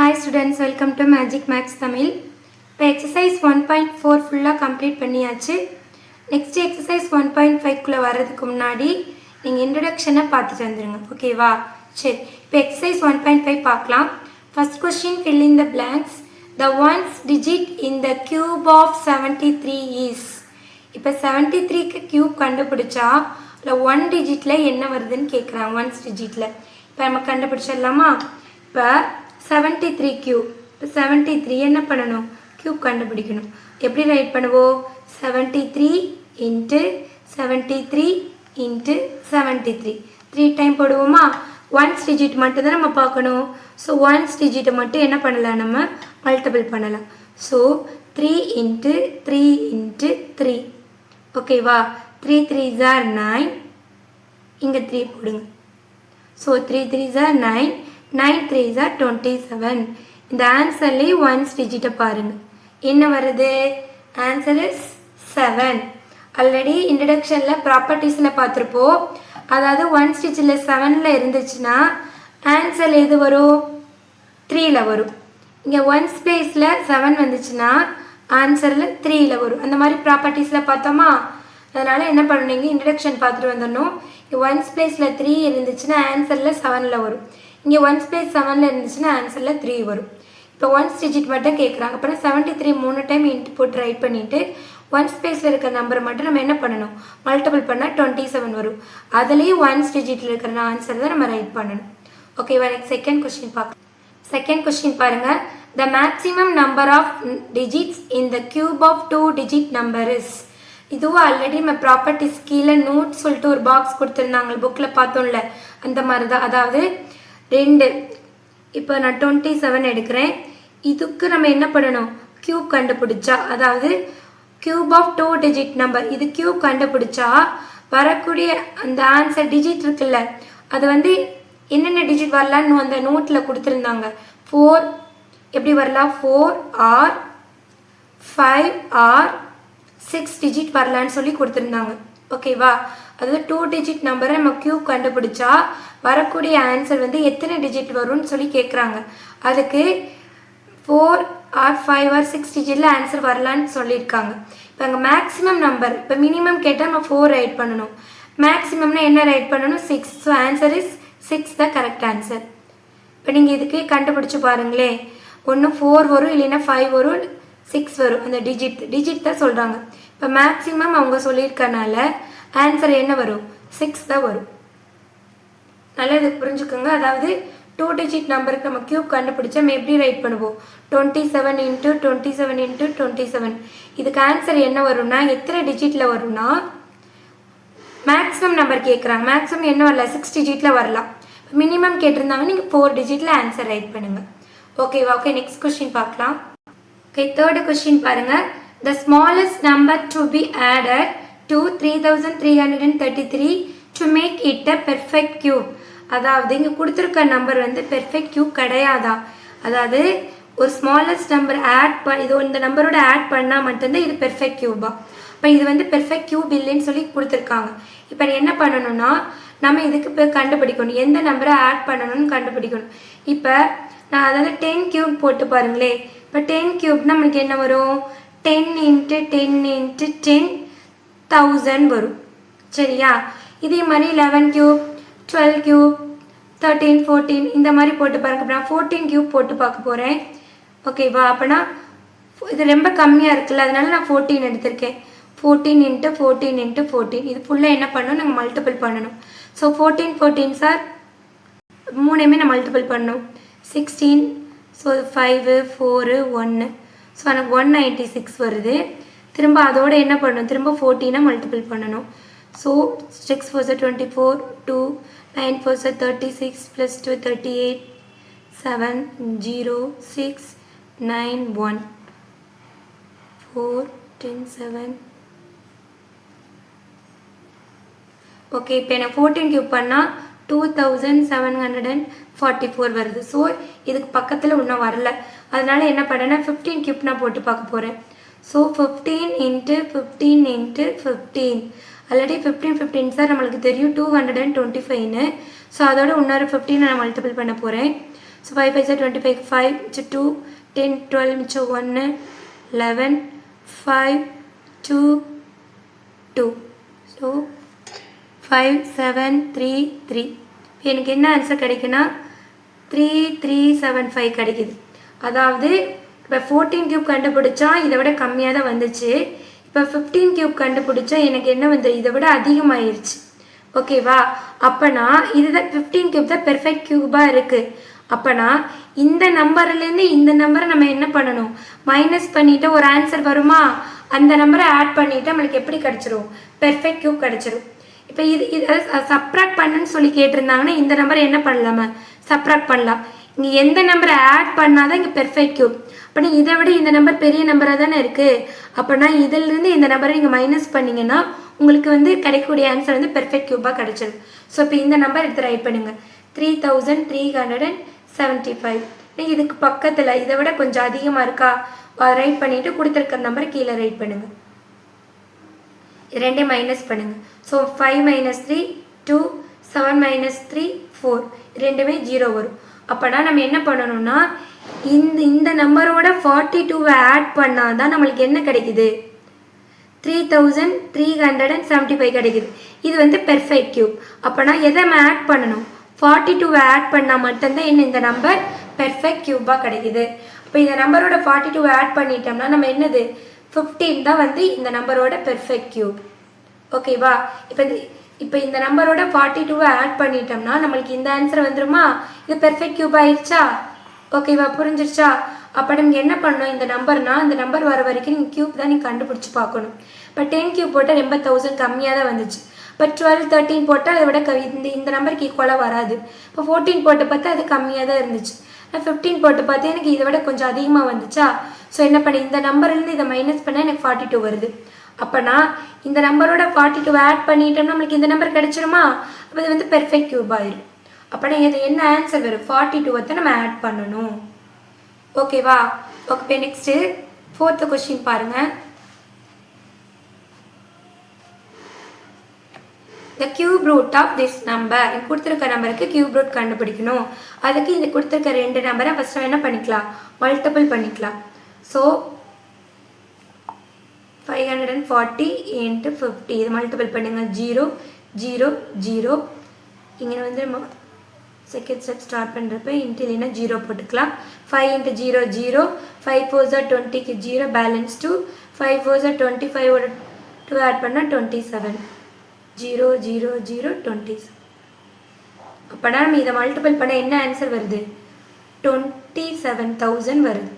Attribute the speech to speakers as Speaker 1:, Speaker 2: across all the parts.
Speaker 1: Hi students, welcome to Magic Max Tamil. இப்போ exercise 1.4 ஃபுல்லாக complete பண்ணியாச்சு. நெக்ஸ்ட் எக்ஸசைஸ் 1.5குள்ளே வர்றதுக்கு முன்னாடி நீங்கள் இன்ட்ரடக்ஷனை பார்த்துட்டு வந்துடுங்க, ஓகேவா? சரி, இப்போ எக்ஸசைஸ் 1.5 பார்க்கலாம். First question, fill in the blanks. The ones digit in the cube of 73 is. இப்போ 73க்கு கியூப் கண்டுபிடிச்சா இல்லை 1 டிஜிட்டில் என்ன வருதுன்னு கேட்குறாங்க. 1 டிஜிட்டில் இப்போ நம்ம கண்டுபிடிச்சிடலாமா? இப்போ 73 கியூப், இப்போ 73 என்ன பண்ணணும்? கியூப் கண்டுபிடிக்கணும். எப்படி ரைட் பண்ணுவோம்? 73 இன்ட்டு 73 இன்ட்டு 73 3 டைம் போடுவோமா? 1 டிஜிட் மட்டும் தான் நம்ம பார்க்கணும். ஸோ 1 டிஜிட்டை மட்டும் என்ன பண்ணலாம்? நம்ம மல்டிபிள் பண்ணலாம். ஸோ 3 இன்ட்டு 3 இன்ட்டு 3, ஓகேவா? 3 3s are 9, இங்கே 3 போடுங்க. So 3 3s are 9, 9 3s are 27. இந்த ஆன்சர்லேயே 1 டிஜிட்டை பாருங்கள், என்ன வருது? Answer is 7. ஆல்ரெடி இன்ட்ரடக்ஷனில் ப்ராப்பர்ட்டிஸில் பார்த்துருப்போம். அதாவது 1 டிஜிட்டில் 7ல் இருந்துச்சுன்னா ஆன்சர் எது வரும்? 3ல் வரும். இங்கே 1 ஸ்பேஸில் 7 வந்துச்சுன்னா ஆன்சரில் 3ல் வரும். அந்த மாதிரி ப்ராப்பர்ட்டிஸில் பார்த்தோமா? அதனால் என்ன பண்ணுவீங்க? இன்ட்ரடக்ஷன் பார்த்துட்டு வந்துடணும். 1 ஸ்பேஸில் 3 இருந்துச்சுன்னா ஆன்சரில் 7ல் வரும். இங்கே 1 ஸ்பேஸ் 7ல் இருந்துச்சுன்னா ஆன்சரில் 3 வரும். இப்போ 1 டிஜிட் மட்டும் கேட்குறாங்க. அப்புறம் 73 3 டைம் இன்ட்டு போட்டு ரைட் பண்ணிவிட்டு 1 ஸ்பேஸில் இருக்கிற நம்பரை மட்டும் நம்ம என்ன பண்ணணும்? மல்டிபிள் பண்ணால் 27 வரும். அதுலேயும் 1 டிஜிட்டில் இருக்கிற ஆன்சர் தான் நம்ம ரைட் பண்ணணும், ஓகேவா? நெக்ஸ்ட் செகண்ட் கொஸ்டின் பார்க்கலாம். செகண்ட் கொஸ்டின் பாருங்கள். The maximum number of digits in the cube of 2 digit number is. இதுவும் ஆல்ரெடி நம்ம ப்ராப்பர்ட்டிஸ் கீழே நோட் சொல்லிட்டு ஒரு பாக்ஸ் கொடுத்துருந்தாங்க, புக்கில் பார்த்தோம்ல, அந்த மாதிரி தான். அதாவது 2, இப்போ நான் 27 எடுக்கிறேன். இதுக்கு நம்ம என்ன பண்ணணும்? கியூப் கண்டுபிடிச்சா, அதாவது கியூப் ஆஃப் 2 டிஜிட் நம்பர், இது கியூப் கண்டுபிடிச்சா வரக்கூடிய அந்த ஆன்சர் டிஜிட் இருக்குல்ல, அது வந்து என்னென்ன டிஜிட் வரலான்னு அந்த நோட்டில் கொடுத்துருந்தாங்க. 4 எப்படி வரலாம்? 4 ஆர் 5 ஆர் 6 டிஜிட் வரலான்னு சொல்லி கொடுத்துருந்தாங்க, ஓகேவா? அதாவது 2 டிஜிட் நம்பரை நம்ம கியூப் கண்டுபிடிச்சா வரக்கூடிய ஆன்சர் வந்து எத்தனை டிஜிட் வரும்னு சொல்லி கேட்குறாங்க. அதுக்கு 4 ஆர் 5 ஆர் 6 டிஜிட்டில் ஆன்சர் வரலான்னு சொல்லியிருக்காங்க. இப்போ அங்கே மேக்ஸிமம் நம்பர், இப்போ மினிமம் கேட்டால் நம்ம 4 ரைட் பண்ணணும். மேக்ஸிமம்னா என்ன ரைட் பண்ணணும்? 6. ஸோ ஆன்சர் இஸ் 6 தான் கரெக்ட் ஆன்சர். இப்போ நீங்கள் இதுக்கு கண்டுபிடிச்சி பாருங்களே, ஒன்று 4 வரும், இல்லைன்னா 5 வரும், 6 வரும். அந்த டிஜிட் தான் சொல்கிறாங்க. இப்போ மேக்ஸிமம் அவங்க சொல்லியிருக்கனால ஆன்சர் என்ன வரும்? 6 தான் வரும். நல்லா இது புரிஞ்சுக்கோங்க. அதாவது 2 டிஜிட் நம்பருக்கு நம்ம கியூப் கண்டுபிடிச்சா நம்ம எப்படி ரைட் பண்ணுவோம்? 27 இன்ட்டு 27 இன்ட்டு 27. இதுக்கு ஆன்சர் என்ன வரும்னா, எத்தனை டிஜிட்டில் வரும்னா, மேக்ஸிமம் நம்பர் கேட்குறாங்க. மேக்ஸிமம் என்ன வரலாம்? 6 டிஜிட்டில் வரலாம். மினிமம் கேட்டிருந்தாங்க, நீங்கள் 4 டிஜிட்டில் ஆன்சர் ரைட் பண்ணுங்கள், ஓகேவா? ஓகே, நெக்ஸ்ட் கொஸ்டின் பார்க்கலாம். ஓகே, தேர்டு கொஸ்டின் பாருங்கள். The smallest number to be added to 3333 to make it a perfect cube. அதாவது இங்கே கொடுத்துருக்க நம்பர் வந்து பெர்ஃபெக்ட் கியூப் கிடையாதா? அதாவது ஒரு ஸ்மாலஸ்ட் நம்பர் இது இந்த நம்பரோட ஆட் பண்ணால் மட்டும்தான் இது பெர்ஃபெக்ட் கியூபா? இப்போ இது வந்து பெர்ஃபெக்ட் கியூப் இல்லைன்னு சொல்லி கொடுத்துருக்காங்க. இப்போ என்ன பண்ணணும்னா, நம்ம இதுக்கு இப்போ கண்டுபிடிக்கணும், எந்த நம்பரை ஆட் பண்ணணும்னு கண்டுபிடிக்கணும். இப்போ நான் அதாவது 10 கியூப் போட்டு பாருங்களே. இப்போ 10 கியூப் நம்மளுக்கு என்ன வரும்? 10 இன்ட்டு 10 இன்ட்டு 10,000 வரும், சரியா? இதே மாதிரி 11 கியூப், 12 கியூப், 13, 14 இந்த மாதிரி போட்டு பாருங்க. நான் 14 கியூப் போட்டு பார்க்க போகிறேன், ஓகேவா? அப்போனா இது ரொம்ப கம்மியாக இருக்குல்ல, அதனால நான் 14 எடுத்திருக்கேன். 14 இன்ட்டு 14 இன்ட்டு 14, இது ஃபுல்லாக என்ன பண்ணணும்? நாங்கள் மல்டிபிள் பண்ணணும். ஸோ 14 14 சார் 3மே நான் மல்டிபிள் பண்ணணும். 16, ஸோ 5 4 1, ஸோ எனக்கு 196 வருது. திரும்ப அதோடு என்ன பண்ணணும்? திரும்ப 14 மல்டிபிள் பண்ணணும். ஸோ 6 4 24, 2 9 4 36, +2 38, 7 0 6 9 1 4 10 7. ஓகே, இப்போ எனக்கு 14 கியூப் பண்ணால் 2744 வருது. ஸோ இதுக்கு பக்கத்தில் இன்னும் வரல, அதனால என்ன பண்ணேன்னா 15 கியூப் நான் போட்டு பார்க்க போகிறேன். So 15 into 15 into 15, already 15 15 sir நம்மளுக்கு தெரியும் 225ன்னு. ஸோ அதோட இன்னொரு 15 நான் மல்டிபிள் பண்ண போகிறேன். ஸோ 5 5 25, 5 மிச்சம் 2, 10 12 மிச்சம் 1, 11, 5 2 2. ஸோ 5 7 3 3. எனக்கு என்ன ஆன்சர் கிடைக்குன்னா 3375 கிடைக்குது. அதாவது இப்போ 14 கியூப் கண்டுபிடிச்சா இதை விட கம்மியாக தான் வந்துச்சு. இப்போ 15 கியூப் கண்டுபிடிச்சா எனக்கு என்ன வந்து இதை விட அதிகமாகிருச்சு. ஓகேவா? அப்போனா இதுதான் 15 கியூப் தான் பெர்ஃபெக்ட் கியூபாக இருக்குது. அப்போனா இந்த நம்பர்லேருந்து இந்த நம்பரை நம்ம என்ன பண்ணணும், மைனஸ் பண்ணிவிட்டு ஒரு ஆன்சர் வருமா, அந்த நம்பரை ஆட் பண்ணிவிட்டு நம்மளுக்கு எப்படி கிடச்சிரும், பெர்ஃபெக்ட் கியூப் கிடச்சிரும். இப்போ இது சப்ராக்ட் பண்ணுன்னு சொல்லி கேட்டிருந்தாங்கன்னா இந்த நம்பரை என்ன பண்ணலாமா, சப்ராக்ட் பண்ணலாம். இங்கே எந்த நம்பரை ஆட் பண்ணாதான் இங்கே பெர்ஃபெக்ட் கியூப். அப்போ இதை விட இந்த நம்பர் பெரிய நம்பராக தானே இருக்குது. அப்போனா இதிலிருந்து இந்த நம்பரை நீங்கள் மைனஸ் பண்ணிங்கன்னா உங்களுக்கு வந்து கிடைக்கக்கூடிய ஆன்சர் வந்து பெர்ஃபெக்ட் கியூபாக கிடச்சிடும். ஸோ இப்போ இந்த நம்பர் எடுத்து ரைட் பண்ணுங்கள், 3375. நீங்கள் இதுக்கு பக்கத்தில் இதை விட கொஞ்சம் அதிகமாக இருக்கா ரைட் பண்ணிவிட்டு கொடுத்துருக்க நம்பரை கீழே ரைட் பண்ணுங்கள். ரெண்டே மைனஸ் பண்ணுங்கள். ஸோ 5 - 3 2, 7 - 3 4, ரெண்டுமே 0 வரும். அப்போனா நம்ம என்ன பண்ணணும்னா இந்த நம்பரோட 42வை ஆட் பண்ணால் தான் நம்மளுக்கு என்ன கிடைக்குது, 3375 கிடைக்குது. இது வந்து பெர்ஃபெக்ட் கியூப். அப்போனா எதை நம்ம ஆட் பண்ணணும், 42வை ஆட் பண்ணால் மட்டும்தான் என்ன இந்த நம்பர் பெர்ஃபெக்ட் கியூபாக கிடைக்குது. இப்போ இந்த நம்பரோட 42வை ஆட் பண்ணிட்டோம்னா நம்ம என்னது 15 தான் வந்து இந்த நம்பரோட பெர்ஃபெக்ட் கியூப். ஓகேவா? இப்போ இந்த நம்பரோட 42வை ஆட் பண்ணிட்டோம்னா நம்மளுக்கு இந்த ஆன்சர் வந்துருமா, இது பெர்ஃபெக்ட் கியூப் ஆயிடுச்சா? ஓகேவா? புரிஞ்சிருச்சா? அப்போ நம்ம என்ன பண்ணணும், இந்த நம்பர்னா இந்த நம்பர் வர வரைக்கும் நீங்கள் கியூப் தான் நீங்கள் கண்டுபிடிச்சி பார்க்கணும். இப்போ 10 கியூப் போட்டால் 80,000 கம்மியாக தான் வந்துச்சு. இப்போ 12 13 போட்டால் அதை விட இந்த நம்பருக்கு ஈக்குவலாக வராது. இப்போ 14 போட்டு பார்த்தா அது கம்மியாக தான் இருந்துச்சு. 15 போட்டு பார்த்தா எனக்கு இதை விட கொஞ்சம் அதிகமாக வந்துச்சா? ஸோ என்ன பண்ணி இந்த நம்பர்லேருந்து இதை மைனஸ் பண்ணால் எனக்கு 42 வருது. அப்போனா இந்த நம்பரோட 42 ஆட் பண்ணிட்டோம்னா நம்மளுக்கு இந்த நம்பர் கிடைச்சிருமா? அப்போ இது வந்து பெர்ஃபெக்ட் கியூப் ஆயிடும். அப்போனா இது என்ன ஆன்சர் வரும், 42 தான் நம்ம ஆட் பண்ணணும். ஓகேவா? ஓகே, நெக்ஸ்ட்டு 4th கொஸ்டின் பாருங்கள். the cube root of this number. எனக்கு கொடுத்துருக்க நம்பருக்கு கியூப் ரூட் கண்டுபிடிக்கணும். அதுக்கு இது கொடுத்துருக்க ரெண்டு நம்பரை ஃபஸ்ட்டு என்ன பண்ணிக்கலாம், மல்டிபிள் பண்ணிக்கலாம். ஸோ 540 × 50 இது மல்டிபிள் பண்ணுங்கள். 0 0 0. இங்கே வந்து செகண்ட் ஸ்டெப் ஸ்டார்ட் பண்ணுறப்ப இன்ட்டு இல்லைன்னா 0 போட்டுக்கலாம். 5 × 0 0. 5 4s 20க்கு 0 பேலன்ஸ் 2. 5 4s 25 2 ஆட் பண்ணால் 27. 0 0 0 27. அப்போனா நம்ம இதை மல்டிபிள் பண்ண என்ன ஆன்சர் வருது, 27,000 வருது.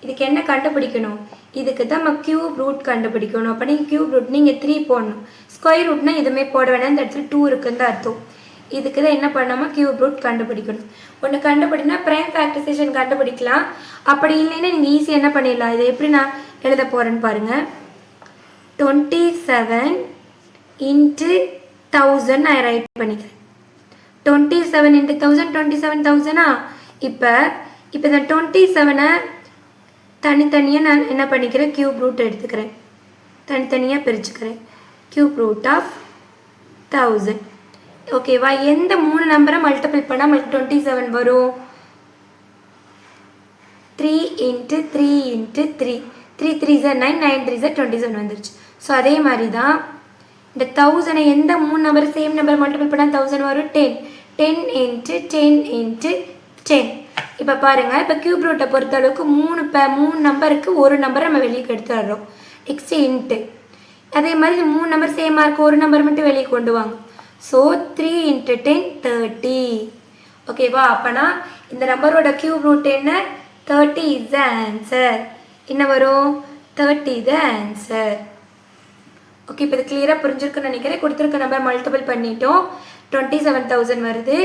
Speaker 1: இதுக்கு என்ன கண்டுபிடிக்கணும், இதுக்கு தான் நம்ம கியூப் ரூட் கண்டுபிடிக்கணும். அப்போ நீங்கள் கியூப் ரூட் நீங்கள் 3 போடணும். ஸ்கொயர் ரூட்னா எதுவுமே போட வேணாம், இந்த இடத்துல 2 இருக்குன்னு தான் அர்த்தம். இதுக்கு தான் என்ன பண்ணாமல் கியூப் ரூட் கண்டுபிடிக்கணும். ஒன்று கண்டுபிடினா ப்ரைம் ஃபேக்டரைசேஷன் கண்டுபிடிக்கலாம். அப்படி இல்லைன்னா நீங்கள் ஈஸியாக என்ன பண்ணிடலாம், இதை எப்படி நான் எழுத போகிறேன்னு பாருங்கள். 27 × 1000 நான் ரைட் பண்ணிக்கிறேன். 27 × 1000 27,000. இப்போ இந்த 27ஐ தனித்தனியாக நான் என்ன பண்ணிக்கிறேன், கியூப் ரூட் எடுத்துக்கிறேன், தனித்தனியாக பிரிச்சுக்கிறேன். Cube root of 1000. ஓகேவா? எந்த 3 நம்பரை மல்டிபிள் பண்ணால் நம்மளுக்கு 27 வரும், 3 × 3 × 3. 3 3s 9, 9 3s 27 வந்துருச்சு. ஸோ அதே மாதிரி தான் இந்த 1000ஐ எந்த 3 நம்பர் சேம் நம்பர் மல்டிபிள் பண்ணால் 1000 வரும், 10 10 × 10 × 10. இப்போ பாருங்கள், இப்போ கியூப் ரூட்டை பொறுத்தளவுக்கு 3 நம்பருக்கு ஒரு நம்பரை நம்ம வெளியே எடுத்துடுறோம். நெக்ஸ்ட்டு இன்ட்டு அதே மாதிரி இந்த 3 நம்பர் சேமாக இருக்குது, ஒரு நம்பர் மட்டும் வெளியே கொண்டு வாங்க. ஸோ 3 × 10 30. ஓகேவா? அப்போனா இந்த நம்பரோட கியூப் ரூட் என்ன, 30 இஸ் த ஆன்சர். என்ன வரும், 30 த ஆன்சர். ஓகே, இப்போ இது கிளியராக புரிஞ்சிருக்குன்னு நினைக்கிறேன். கொடுத்துருக்க நம்பர் மல்டிபிள் பண்ணிட்டோம், 27,000 வருது.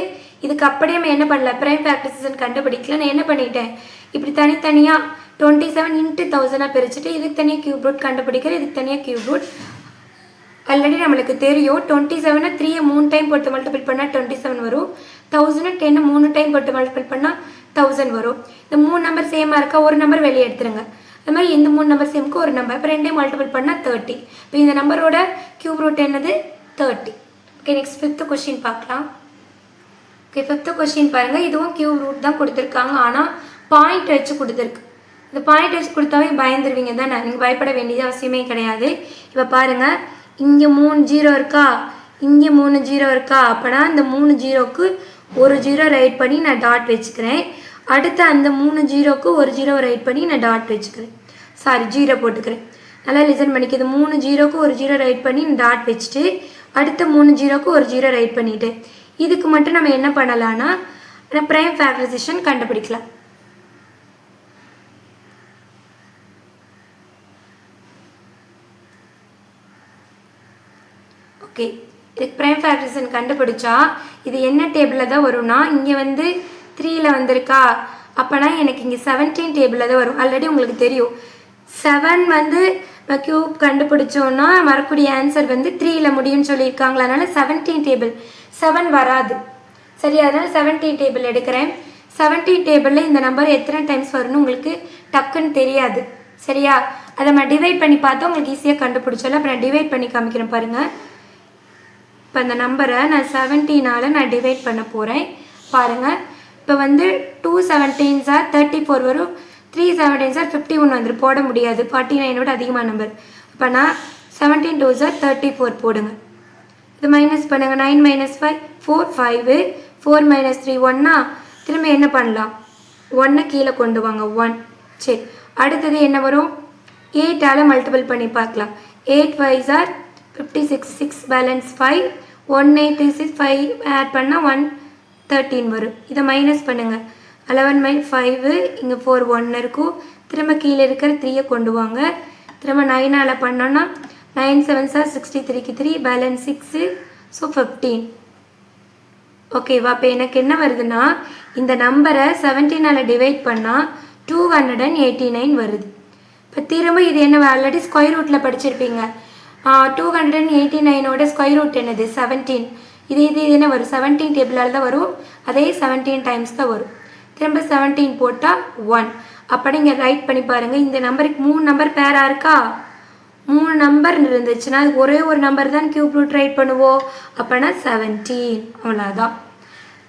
Speaker 1: இதுக்கு அப்படியே நம்ம என்ன பண்ணல, ப்ரைம் ஃபேக்டரைசேஷன் கண்டுபிடிக்கல. நான் என்ன பண்ணிட்டேன், இப்படி தனித்தனியாக 27 × 1000 பிரிச்சுட்டு இதுக்கு தனியாக கியூப் ரூட் கண்டுபிடிக்கிறேன், இதுக்கு தனியாக கியூப் ரூட். ஆல்ரெடி நம்மளுக்கு தெரியும் 27 3 3 டைம் போட்டு மல்டிபிள் பண்ணால் 27 வரும். 1000 10 3 டைம் போட்டு மல்டிபிள் பண்ணால் 1000 வரும். இந்த 3 நம்பர் சேமாக இருக்கா, ஒரு நம்பர் வெளியே எடுத்துருங்க. அது மாதிரி இந்த 3 நம்பர் சேமுக்கு ஒரு நம்பர், இப்போ 2 மல்டிபிள் பண்ணால் 30. இப்போ இந்த நம்பரோட கியூப் ரூட் என்னது, 30. ஓகே, நெக்ஸ்ட் 5th கொஸ்டின் பார்க்கலாம். ஓகே, 5th கொஸ்டின் பாருங்கள். இதுவும் கியூப் ரூட் தான் கொடுத்துருக்காங்க, ஆனால் பாயிண்ட் வச்சு கொடுத்துருக்கு. இந்த பாயிண்ட் வச்சு கொடுத்தாவே பயந்துருவீங்க தானே, நீங்கள் பயப்பட வேண்டியது அவசியமே கிடையாது. இப்போ பாருங்கள், இங்கே 3 0 இருக்கா, இங்கே 3 0 இருக்கா. அப்போனா இந்த 3 0க்கு ஒரு 0 ரைட் பண்ணி நான் டாட் வச்சுக்கிறேன். அடுத்து அந்த 3 0க்கு ஒரு 0 ரைட் பண்ணி நான் டாட் வச்சுக்கிறேன், சாரி 0 போட்டுக்கிறேன். நல்லா லிசன் பண்ணிக்கிது. 3 0க்கு ஒரு 0 ரைட் பண்ணி டாட் வச்சுட்டு அடுத்த 3 0க்கு ஒரு 0 ரைட் பண்ணிவிட்டு இதுக்கு மட்டும் நம்ம என்ன பண்ணலான்னா ப்ரைம் ஃபேக்டரைசேஷன் கண்டுபிடிக்கலாம். ஓகே, இதுக்கு ப்ரைம் ஃபேக்டரைசேஷன் கண்டுபிடிச்சா இது என்ன டேபிளில் தான் வரும்னா, இங்கே வந்து 3ல் வந்திருக்கா, அப்போனா எனக்கு இங்கே 17 டேபிளில் தான் வரும். ஆல்ரெடி உங்களுக்கு தெரியும் 7 வந்து கியூப் கண்டுபிடிச்சோன்னா வரக்கூடிய ஆன்சர் வந்து 3ல் முடியும்னு சொல்லியிருக்காங்களா, அதனால் 17 டேபிள் 7 வராது. சரி, அதனால் 17 டேபிள் எடுக்கிறேன். 17 டேபிளில் இந்த நம்பர் எத்தனை டைம்ஸ் வரும்னு உங்களுக்கு டக்குன்னு தெரியாது. சரியா, அதை நம்ம டிவைட் பண்ணி பார்த்தா உங்களுக்கு ஈஸியாக கண்டுபிடிச்சாலும். அப்போ நான் டிவைட் பண்ணி காமிக்கிறேன் பாருங்கள். இப்போ இந்த நம்பரை நான் 17ஆல் நான் டிவைட் பண்ண போகிறேன் பாருங்கள். இப்போ வந்து 2 17s are 34 வரும், 3 17s are 51 வந்துடும். போட முடியாது, 49 அதிகமான நம்பர். அப்போ நான் 17 2s are 34 போடுங்க. இது மைனஸ் பண்ணுங்கள். 9 - 5 4 5 4 - 3 1. திரும்ப என்ன பண்ணலாம், 1 கீழே கொண்டு வாங்க 1. சரி, அடுத்தது என்ன வரும், 8ஆல் மல்டிபிள் பண்ணி பார்க்கலாம். 8 5s are 56 6 பேலன்ஸ் 5 186 5 ஆட் பண்ணால் 113 வரும். இதை மைனஸ் பண்ணுங்கள். 11 - 5 இங்கே 4 1 இருக்கும். திரும்ப கீழே இருக்கிற 3 கொண்டு வாங்க. திரும்ப 9ஆல் பண்ணோன்னா 9 7s are 63க்கு 3 பேலன்ஸ் 6 ஸோ 15. ஓகேவா, இப்போ எனக்கு என்ன வருதுன்னா இந்த நம்பரை 17ஆல் டிவைட் பண்ணால் 289 வருது. இப்போ திரும்ப இது என்ன, ஆல்ரெடி ஸ்கொயர் ரூட்டில் படிச்சிருப்பீங்க. 289ஓட ஸ்கொயர் ரூட் என்னது 17. இது என்ன வரும், 17 டேபிளால் தான் வரும். அதே 17 டைம்ஸ் தான் வரும். திரும்ப 17 போட்டால் 1. அப்போ நீங்கள் ரைட் பண்ணி பாருங்கள். இந்த நம்பருக்கு 3 நம்பர் பேராக இருக்கா, 3 நம்பர் இருந்துச்சுன்னா அது ஒரே ஒரு நம்பர் தான் கியூப் ரூட் ரைட் பண்ணுவோம். அப்போனா 17. அவ்வளோதான்.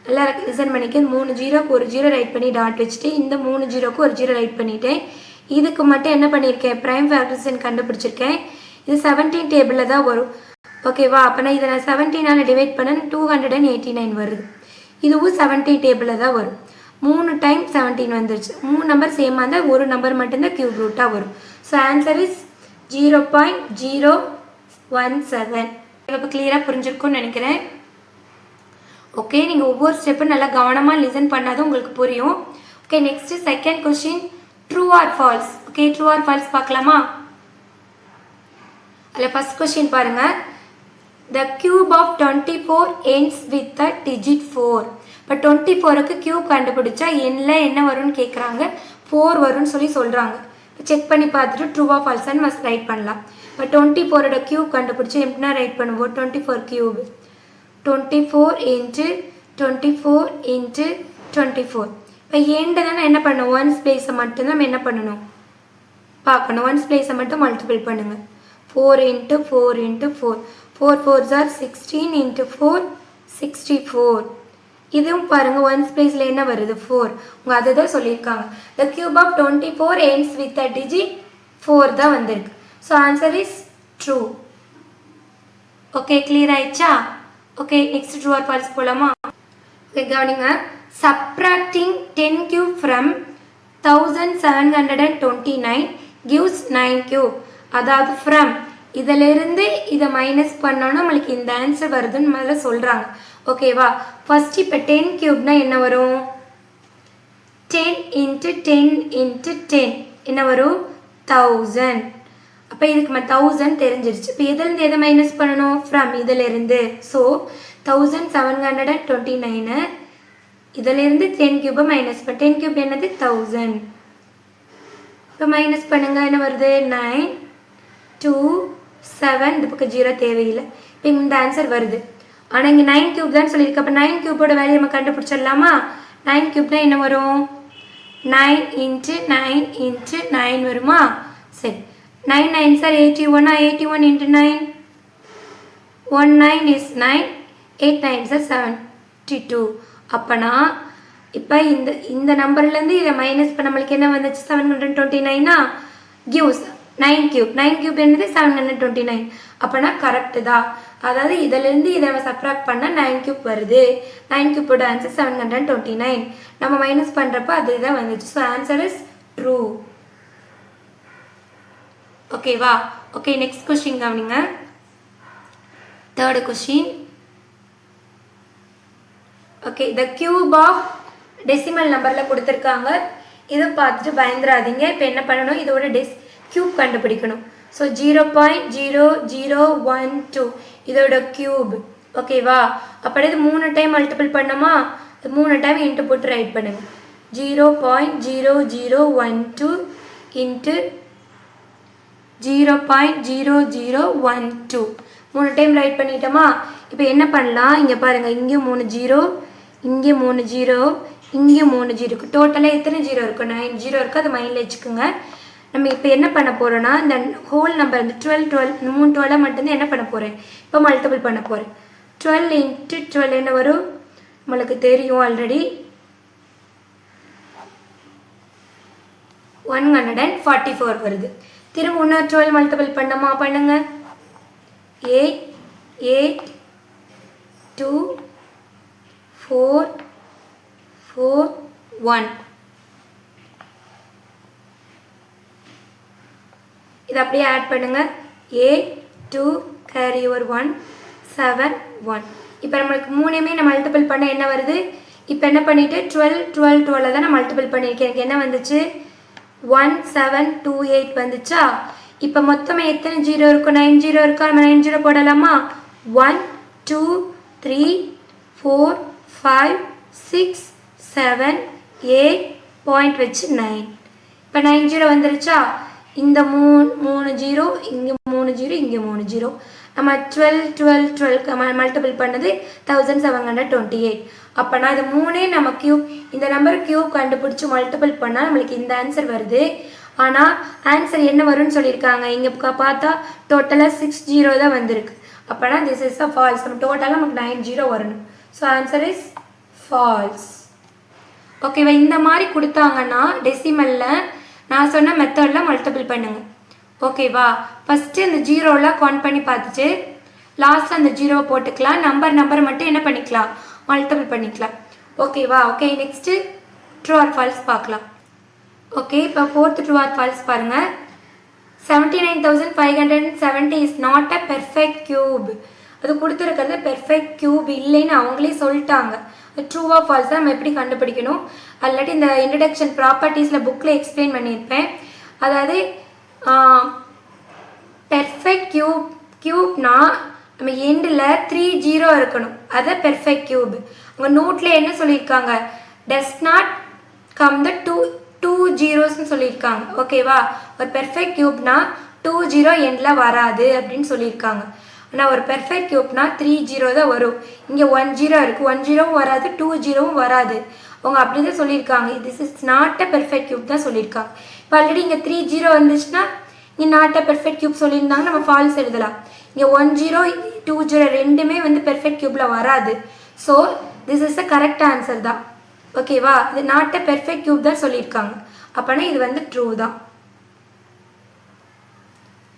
Speaker 1: நல்லா லிசன் பண்ணிக்க. 3 0க்கு ஒரு 0 ரைட் பண்ணி டாட் வச்சுட்டு இந்த 3 0க்கு ஒரு 0 ரைட் பண்ணிவிட்டேன். இதுக்கு மட்டும் என்ன பண்ணியிருக்கேன், ப்ரைம் ஃபேக்டரைசேஷன் கண்டுபிடிச்சிருக்கேன். இது 17 டேபிளில் தான் வரும். ஓகேவா, அப்போ நான் இதை நான் 17ஆல் டிவைட் பண்ண 289 வருது. இதுவும் 17 டேபிளில் தான் வரும். 3 டைம் 17 வந்துருச்சு. 3 நம்பர் சேமாக இருந்தால் ஒரு நம்பர் மட்டும்தான் கியூப் ரூட்டாக வரும். So answer is 0.017. இப்போ கிளியராக புரிஞ்சிருக்கும்னு நினைக்கிறேன். ஓகே, நீங்கள் ஒவ்வொரு ஸ்டெப்பும் நல்லா கவனமாக லிசன் பண்ணாதான் உங்களுக்கு புரியும். Okay, next second question, true or falls. Okay, true or falls பார்க்கலாமா. அதில் ஃபர்ஸ்ட் கொஸ்டின் பாருங்கள். The cube of 24 ends with the digit 4. இப்போ 24க்கு கியூப் கண்டுபிடிச்சா என்ன வரும்னு கேட்குறாங்க. 4 வரும்னு சொல்கிறாங்க. இப்போ செக் பண்ணி பார்த்துட்டு ட்ரூவா ஃபால்ஸான்னு மஸ்ட் ரைட் பண்ணலாம். இப்போ 24ஓட கியூப் கண்டுபிடிச்சி எப்படின்னா ரைட் பண்ணுவோம், 24 கியூப் 24 × 24 × 24. இப்போ எண்டை தானே என்ன பண்ணணும், ஒன்ஸ் பிளேஸை மட்டும்தான் நம்ம என்ன பண்ணணும் பார்க்கணும். ஒன்ஸ் பிளேஸை மட்டும் மல்டிபிள் பண்ணுங்கள். 4 × 4 × 4 4 4s are 16 × 4 64. இதுவும் பாருங்கள் ஒன்ஸ் பிளேஸில் என்ன வருது 4. உங்கள் அதை தான் சொல்லியிருக்காங்க. The cube of 24 ends with a digit 4 தான் வந்திருக்கு. So answer is true. Okay, clear ஆயிடுச்சா. Okay, next true or false போகலாமா. ஓகே, கவனிங்க. Subtracting 10 cube from 1729 gives 9 cube. அதாவது ஃப்ரம் இதிலிருந்து இதை மைனஸ் பண்ணோன்னா நம்மளுக்கு இந்த ஆன்சர் வருதுன்னு முதல்ல சொல்கிறாங்க. ஓகேவா, ஃபர்ஸ்ட் இப்போ 10 கியூப்னா என்ன வரும், 10 × 10 × 10 என்ன வரும் 1000. அப்போ இதுக்கு 1000 தெரிஞ்சிருச்சு. இப்போ இதிலிருந்து எதை மைனஸ் பண்ணணும், ஃப்ரம் இதிலிருந்து. ஸோ 1729 இதிலிருந்து 10 கியூபை மைனஸ் பண்ண, 10 கியூப் என்னது 1000. இப்போ மைனஸ் பண்ணுங்க, என்ன வருது 9 2 7. இந்த பக்கம் 0 தேவையில்லை. இப்போ இந்த ஆன்சர் வருது. ஆனால் இங்கே 9 கியூப் தான் சொல்லியிருக்கு. அப்போ 9 கியூபோட வேல்யூ நம்ம கண்டுபிடிச்சிடலாமா. 9 கியூப்னா என்ன வரும், 9 × 9 × 9 வருமா. சரி, 9 9s are 81. 81 × 9 1 9 is 9. 8 9s are 72. அப்போனா இப்போ இந்த நம்பர்லேருந்து இதை மைனஸ் பண்ண நம்மளுக்கு என்ன வந்துச்சு 729 கிவ்ஸ் 9 கியூப் 9 கியூப் என்னது 729. அப்போனா கரெக்டு தான். அதாவது இதிலேருந்து இதை நம்ம சப்ராக்ட் பண்ணால் 9 கியூப் வருது. 9 கியூப்போட ஆன்சர் 729. நம்ம மைனஸ் பண்ணுறப்போ அது தான் வந்துச்சு. So answer is true. ஓகேவா? ஓகே, நெக்ஸ்ட் கொஸ்டின் கவனிங்க. Third question. Okay, the cube of decimal நம்பரில் கொடுத்துருக்காங்க. இதை பார்த்துட்டு பயந்துடாதீங்க. இப்போ என்ன பண்ணணும், இதோட கியூப் கண்டுபிடிக்கணும். ஸோ 0.0012 இதோட கியூப். ஓகேவா? அப்படி இது 3 டைம் மல்டிபிள் பண்ணோமா, 3 டைம் இன்ட்டு போட்டு ரைட் பண்ணுங்க. 0.0012 இன்ட்டு 0.0012 3 டைம் ரைட் பண்ணிட்டோமா. இப்போ என்ன பண்ணலாம், இங்கே பாருங்கள், இங்கே 3 0, இங்கே 3 0, இங்கே 3 0 இருக்குது. டோட்டலாக எத்தனை 0 இருக்கும்? 9 0 இருக்குது. அது மைண்டில் வச்சுக்கோங்க. நம்ம இப்போ என்ன பண்ண போகிறோன்னா, இந்த ஹோல் நம்பர் இந்த 12 இந்த 3 12 மட்டும்தான் என்ன பண்ண போகிறேன், இப்போ மல்டிபிள் பண்ண போகிறேன். 12 இன்ட்டு 12 என்ன வரும் நம்மளுக்கு தெரியும் ஆல்ரெடி, 144 வருது. திரும்ப இன்னொரு 12 மல்டிபிள் பண்ணமா, பண்ணுங்க. 8 8 2 4 4 1. இது அப்படியே ஆட் பண்ணுங்க. 8 2 கேரி ஓவர் 1 7 1. இப்போ நம்மளுக்கு 3மே நான் மல்டிபிள் பண்ண என்ன வருது, இப்போ என்ன பண்ணிவிட்டு 12 12 12 தான் நான் மல்டிபிள் பண்ணியிருக்கேன். எனக்கு என்ன வந்துச்சு, 1728 வந்துச்சா. இப்போ மொத்தமாக எத்தனை 0 இருக்கும், 9 0 இருக்கா. நம்ம 9 0 போடலாமா. 1 2 3 4 5 6 7 8 பாயிண்ட் வச்சு 9. இப்போ 9 0 வந்துருச்சா. இந்த 3 0 இங்கே 3 0 இங்கே 3 0. நம்ம 12 12 12 மல்டிபிள் பண்ணது 1728. அப்போனா இது 3 நம்ம கியூப், இந்த நம்பர் கியூப் கண்டுபிடிச்சி மல்டிபிள் பண்ணால் நம்மளுக்கு இந்த ஆன்சர் வருது. ஆனால் ஆன்சர் என்ன வரும்னு சொல்லியிருக்காங்க, இங்கே பார்த்தா டோட்டலாக 6 0 தான் வந்திருக்கு. அப்போனா திஸ் இஸ் அ ஃபால்ஸ். நம்ம டோட்டலாக நமக்கு 9 0 வரணும். So answer is false. ஓகேவா? இந்த மாதிரி கொடுத்தாங்கன்னா டெசிமலில் நான் சொன்ன மெத்தடில் மல்டிபிள் பண்ணுங்கள். ஓகேவா? ஃபஸ்ட்டு இந்த 0லாம் கவுண்ட் பண்ணி பார்த்துட்டு லாஸ்ட்டில் அந்த 0 போட்டுக்கலாம். நம்பர் மட்டும் என்ன பண்ணிக்கலாம், மல்டிபிள் பண்ணிக்கலாம். ஓகேவா? Okay, next true or falls பார்க்கலாம். ஓகே, இப்போ 4th ட்ரூ ஆர் ஃபால்ஸ் பாருங்கள். 79,570 is not a perfect cube. அது கொடுத்துருக்கிறது பெர்ஃபெக்ட் கியூப் இல்லைன்னு அவங்களே சொல்லிட்டாங்க. ட்ரூவா ஃபால்ஸாக நம்ம எப்படி கண்டுபிடிக்கணும், அல்லாட்டி இந்த இன்ட்ரடக்ஷன் ப்ராப்பர்ட்டிஸில் புக்கில் எக்ஸ்பிளைன் பண்ணியிருப்பேன். அதாவது பெர்ஃபெக்ட் கியூப்னா நம்ம எண்டில் 3 0 இருக்கணும். அதை பெர்ஃபெக்ட் கியூப். உங்கள் நோட்டில் என்ன சொல்லியிருக்காங்க, does not come the 2 zeros சொல்லியிருக்காங்க. ஓகேவா? ஒரு பெர்ஃபெக்ட் கியூப்னா 2 0 எண்டில் வராது அப்படின்னு சொல்லியிருக்காங்க. ஆனால் ஒரு பெர்ஃபெக்ட் கியூப்னா 3 0 தான் வரும். இங்கே 1 0 இருக்குது, 1 0வும் வராது, 2 0வும் வராது. அவங்க அப்படி தான் சொல்லியிருக்காங்க. This is not a perfect cube தான் சொல்லியிருக்காங்க. இப்போ ஆல்ரெடி இங்கே 3 0 வந்துச்சுன்னா இங்கே நாட் அ பெர்ஃபெக்ட் கியூப் சொல்லியிருந்தாங்க, நம்ம ஃபால்ஸ் எழுதலாம். இங்கே 1 0 2 0 ரெண்டுமே வந்து பெர்ஃபெக்ட் கியூப்பில் வராது. So this is a correct answer தான். ஓகேவா? இது நாட் அ பெர்ஃபெக்ட் கியூப் தான் சொல்லியிருக்காங்க. அப்போனா இது வந்து ட்ரூ தான்.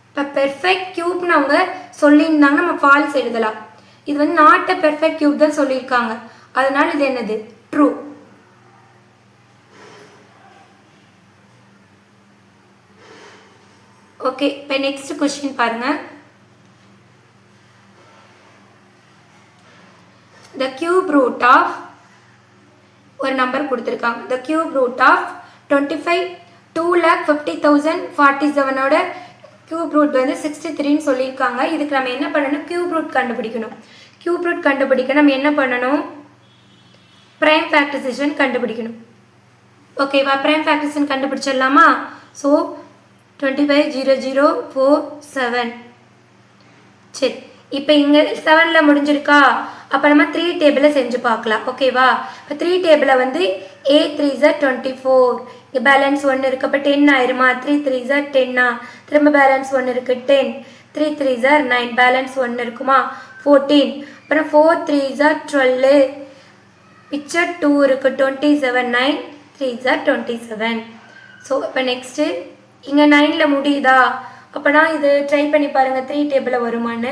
Speaker 1: இப்போ பெர்ஃபெக்ட் கியூப்னு அவங்க சொல்லியிருந்தாங்க, நம்ம ஃபால்ஸ் எழுதலாம். இது வந்து நாட் அ பெர்ஃபெக்ட் கியூப் தான் சொல்லியிருக்காங்க. அதனால இது என்னது, ட்ரூ. ஓகே, இப்போ நெக்ஸ்ட் கொஸ்டின் பாருங்க. த கியூப் ரூட் ஆஃப் ஒரு நம்பர் கொடுத்துருக்காங்க. The cube root of 2,50,47 cube root வந்து 63ன்னு சொல்லியிருக்காங்க. இதுக்கு நம்ம என்ன பண்ணணும், கியூப் ரூட் கண்டுபிடிக்கணும். கியூப் ரூட் கண்டுபிடிக்க நம்ம என்ன பண்ணணும், ப்ரைம் ஃபேக்டரைசேஷன் கண்டுபிடிக்கணும். ஓகேவா? ப்ரைம் ஃபேக்டரைசேஷன் கண்டுபிடிச்சிடலாமா. ஸோ 25,00,47. சரி, இப்போ இங்கே 7ல் முடிஞ்சிருக்கா. அப்போ நம்ம 3 டேபிளில் செஞ்சு பார்க்கலாம். ஓகேவா? இப்போ 3 டேபிளில் வந்து 8 3s are 24. இங்கே பேலன்ஸ் 1 இருக்குது. அப்போ 10 ஆயிருமா. 3 3s are 10. திரும்ப பேலன்ஸ் 1 இருக்குது 10. 3 3s are 9. பேலன்ஸ் 1 இருக்குமா 14. அப்புறம் 4 3s are 12. மிச்சம் 2 இருக்குது 27 9 3s are 27. ஸோ இப்போ நெக்ஸ்ட்டு இங்கே 9ல் முடியுதா அப்போனா இது ட்ரை பண்ணி பாருங்கள் 3 டேபிளில் வருமானு.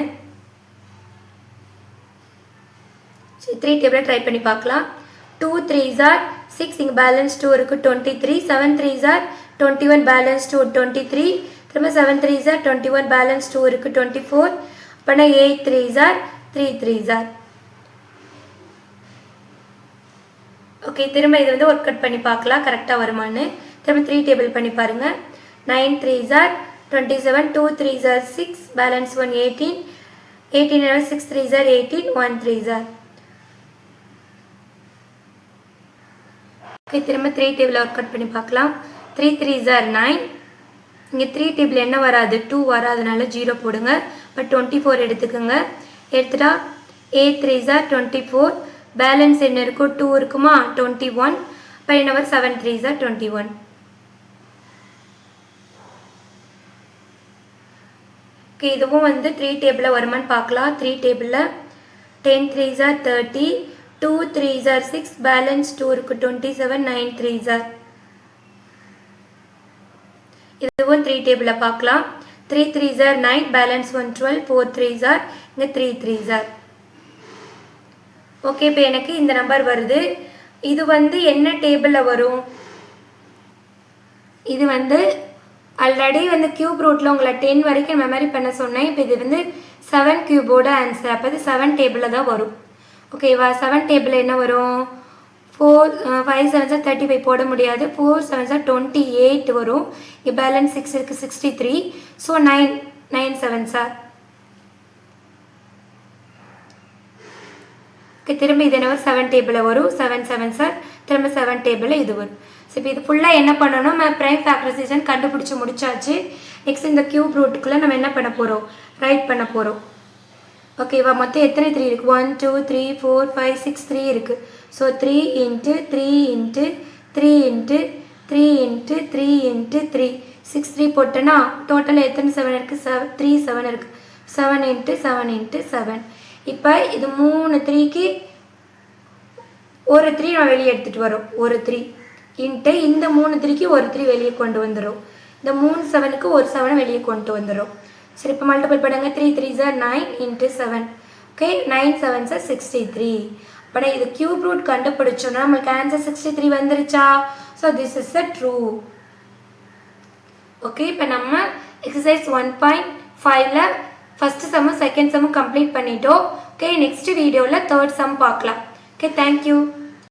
Speaker 1: சரி 3 டேபிளில் ட்ரை பண்ணி பார்க்கலாம். 2 3s are 6 இங்கே பேலன்ஸ் 2 இருக்குது 23 7 3s are 21 பேலன்ஸ் 2 23 திரும்ப 7 3s are 21 பேலன்ஸ் 2 இருக்குது 24 அப்போனா 8 3s are 3 3s are. Okay திரும்ப இது வந்து ஒர்க் அவுட் பண்ணி பார்க்கலாம் கரெக்டாக வருமானு. திரும்ப 3 டேபிள் பண்ணி பாருங்கள். 9 3s are 27 2 3s are 6 balance 1 18 18 6 3s are 18 1 3s are. Okay திரும்ப 3 டேபிள் ஒர்க் அவுட் பண்ணி பார்க்கலாம். 3 3s are 9 இங்கே 3 டேபிள் என்ன வராது 2 வராதனால 0 போடுங்க. பட் 24 எடுத்துக்கோங்க. எடுத்துட்டா 8 3s are 24 பேலன்ஸ் என்ன இருக்கும் 2 இருக்குமா 21 இப்போ என்ன வரும் 7 3s are 21. ஓகே இதுவும் வந்து 3 டேபிளில் வருமானு பார்க்கலாம். 3 டேபிளில் 10 3s are 30 2 3s are 6 balance 2 இருக்கு 27 9 3s are. இதுவும் 3 டேபிளில் பார்க்கலாம். 3 3s are 9 balance 1 12 4 3s are இங்கே 3 3s are. ஓகே இப்போ எனக்கு இந்த நம்பர் வருது. இது வந்து என்ன டேபிளில் வரும் இது வந்து ஆல்ரெடி வந்து கியூப் ரூட்டில் உங்களை 10 வரைக்கும் மெமரி பண்ண சொன்னேன். இப்போ இது வந்து 7 கியூபோட ஆன்சர். அப்போ இது 7 டேபிளில் தான் வரும். ஓகேவா 7 டேபிளில் என்ன வரும் 4 5 7s are 35 போட முடியாது 4 7s are 28 வரும். இங்கே பேலன்ஸ் 6 இருக்குது 63 ஸோ 9 7s are. ஓகே திரும்ப இது என்ன வரும் 7 டேபிளில் வரும் 7 7s are திரும்ப 7 டேபிளில் இது வரும். ஸோ இப்போ இது ஃபுல்லாக என்ன பண்ணணும் நம்ம ப்ரைம் ஃபேக்டரைசேஷன் கண்டுபிடிச்சி முடிச்சாச்சு. நெக்ஸ்ட் இந்த கியூப் ரூட்டுக்குள்ளே நம்ம என்ன பண்ண போகிறோம் ரைட் பண்ண போகிறோம். ஓகேவா மொத்தம் எத்தனை 3 இருக்குது 1 2 3 4 5 6 3 இருக்குது. ஸோ 3 × 3 × 3 × 3 × 3 × 3 6 3 போட்டோன்னா டோட்டலாக எத்தனை 7 இருக்குது 3 7 இருக்குது 7 × 7 × 7. இப்போ இது 3 3க்கு ஒரு 3 நம்ம வெளியே எடுத்துகிட்டு வரோம் ஒரு 3 இன்ட்டு இந்த 3 3க்கு ஒரு 3 வெளியே கொண்டு வந்துடும். இந்த 3 7க்கு ஒரு 7 வெளியே கொண்டு வந்துடும். சரி இப்போ மல்டிபிள் பண்ணுங்க 3 3s are 9 × 7 okay 9 7s are 63. அப்போ இது கியூப் ரூட் கண்டுபிடிச்சோன்னா நம்மளுக்கு ஆன்சர் 63 வந்துருச்சா. So this is a true. Okay இப்போ நம்ம எக்ஸசைஸ் 1.5ல் ஃபஸ்ட்டு சம்மும் செகண்ட் சம்மும் கம்ப்ளீட் பண்ணிட்டோம். ஓகே நெக்ஸ்ட் வீடியோவில் தேர்ட் சம் பார்க்கலாம். Okay thank you.